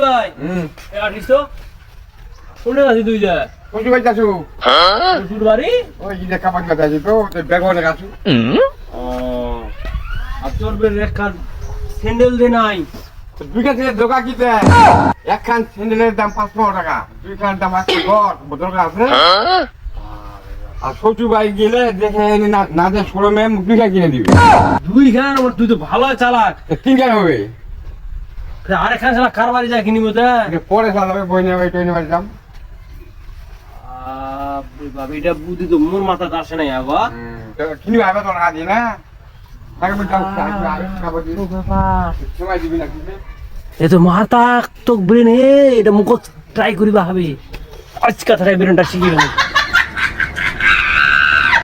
ভাই আর্টিস্ট তো কোনে আছিস তুই যা কোন ভাই যাচ্ছু তোর বাড়ি ওই যে কাপাক না যাচ্ছি তো বেগনে গাছু আর তোর রেখা স্যান্ডেল দে নাই দুই খান দোকা কিতে একখান স্যান্ডেলের দাম 500 টাকা দুই খান দাম 100 ঘর দরকার আছে আর শ্বশুর ভাই গেলে দেখে না যে শোরুমে দুই খান কিনে দিবে দুই খান তুই তো ভালো চালাক তিন খান হবে আরেকখান চালা কার বাড়ি যা কিনিব তা পরে চালাবে বই নেবে টই নেবে দাম বাবা এটা বুদ্ধি তো মোর মাথা আসে নাই আবার কিনবে আবার তোর কাজে না তাকে বলতাম সময় দিবি না কিনে এ তো মাথা তো ব্রেন হে এটা মুখ ট্রাই করিবা হবে আজ কথাটা ব্রেনটা শিখে গেল